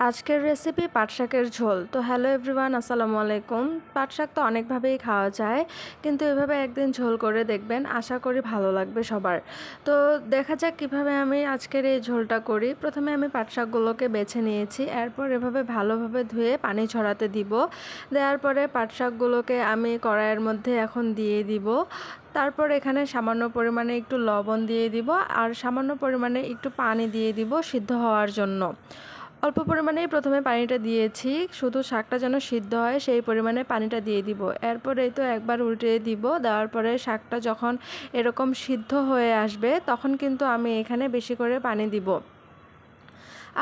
আজকের রেসিপি পাট শাকের ঝোল। তো হ্যালো এভরিওয়ান, আসসালামু আলাইকুম। পাট শাক তো অনেকভাবেই খাওয়া যায়, কিন্তু এভাবে একদিন ঝোল করে দেখবেন, আশা করি ভালো লাগবে সবার। তো দেখা যাক কিভাবে আমি আজকের এই ঝোলটা করি। প্রথমে আমি পাট শাকগুলোকে বেছে নিয়েছি, এরপর এভাবে ভালোভাবে ধুয়ে পানি ছড়াতে দিব। দেওয়ার পরে পাট শাকগুলোকে আমি কড়াইয়ের মধ্যে এখন দিয়ে দিব। তারপর এখানে সামান্য পরিমাণে একটু লবণ দিয়ে দিব, আর সামান্য পরিমাণে একটু পানি দিয়ে দিব সিদ্ধ হওয়ার জন্য। অল্প পরিমাণেই প্রথমে পানিটা দিয়েছি, শুধু শাকটা যেন সিদ্ধ হয় সেই পরিমাণে পানিটা দিয়ে দিব। এরপরে তো একবার উল্টিয়ে দিব। দেওয়ার পরে শাকটা যখন এরকম সিদ্ধ হয়ে আসবে তখন কিন্তু আমি এখানে বেশি করে পানি দিব।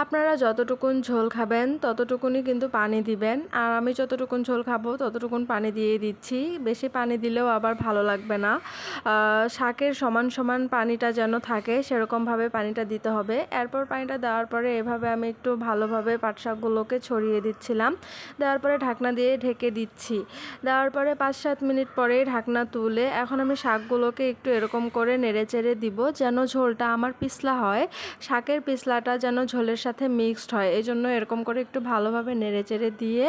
আপনারা যতটুকুন ঝোল খাবেন ততটুকুনই কিন্তু পানি দিবেন, আর আমি যতটুকুন ঝোল খাবো ততটুকুন পানি দিয়ে দিচ্ছি। বেশি পানি দিলেও আবার ভালো লাগবে না। শাকের সমান সমান পানিটা যেন থাকে সেরকমভাবে পানিটা দিতে হবে। এরপর পানিটা দেওয়ার পরে এভাবে আমি একটু ভালোভাবে পাট শাকগুলোকে ছড়িয়ে দিচ্ছিলাম। দেওয়ার পরে ঢাকনা দিয়ে ঢেকে দিচ্ছি। দেওয়ার পরে 5-7 মিনিট পরে ঢাকনা তুলে এখন আমি শাকগুলোকে একটু এরকম করে নেড়েচেড়ে দিব, যেন ঝোলটা আমার পিছলা হয়। শাকের পিছলাটা যেন ঝোলের সাথে মিক্সড হয়, এই জন্য এরকম করে একটু ভালোভাবে নেড়েচেড়ে দিয়ে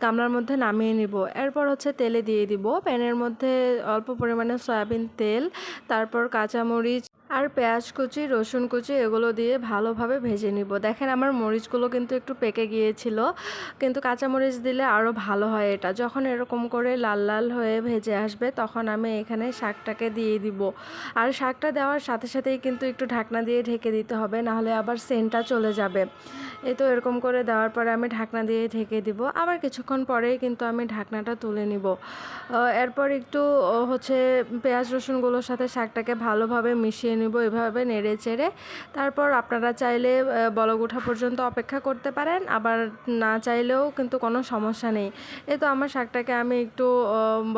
গামলার মধ্যে নামিয়ে নিব। এরপর তেলে দিয়ে দিব। প্যানের মধ্যে অল্প পরিমাণে সয়াবিন তেল, তারপর কাঁচামরিচ আর পেঁয়াজ কুচি, রসুন কুচি এগুলো দিয়ে ভালোভাবে ভেজে নিব। দেখেন আমার মরিচগুলো কিন্তু একটু পেকে গিয়েছিল, কিন্তু কাঁচামরিচ দিলে আরও ভালো হয় এটা। যখন এরকম করে লাল লাল হয়ে ভেজে আসবে তখন আমি এখানে শাকটাকে দিয়ে দিব। আর শাকটা দেওয়ার সাথে সাথেই কিন্তু একটু ঢাকনা দিয়ে ঢেকে দিতে হবে, নাহলে আবার সেন্টটা চলে যাবে। এই তো এরকম করে দেওয়ার পরে আমি ঢাকনা দিয়ে ঢেকে দিব। আবার কিছুক্ষণ পরেই কিন্তু আমি ঢাকনাটা তুলে নিব। এরপর একটু পেঁয়াজ রসুনগুলোর সাথে শাকটাকে ভালোভাবে মিশিয়ে নিব, এভাবে নেড়ে চেড়ে। তারপর আপনারা চাইলে বলক ওঠা পর্যন্ত অপেক্ষা করতে পারেন, আবার না চাইলেও কিন্তু কোনো সমস্যা নেই। এই তো আমার শাকটাকে আমি একটু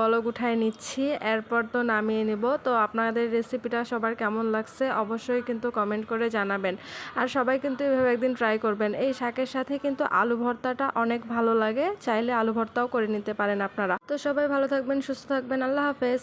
বলক উঠায় নিচ্ছি, এরপর তো নামিয়ে নিব। তো আপনাদের রেসিপিটা সবার কেমন লাগছে অবশ্যই কিন্তু কমেন্ট করে জানাবেন। আর সবাই কিন্তু এভাবে একদিন ট্রাই করবেন। এই শাকের সাথে কিন্তু আলু ভর্তাটা অনেক ভালো লাগে, চাইলে আলু ভর্তাও করে নিতে পারেন আপনারা। তো সবাই ভালো থাকবেন, সুস্থ থাকবেন, আল্লাহ হাফেজ।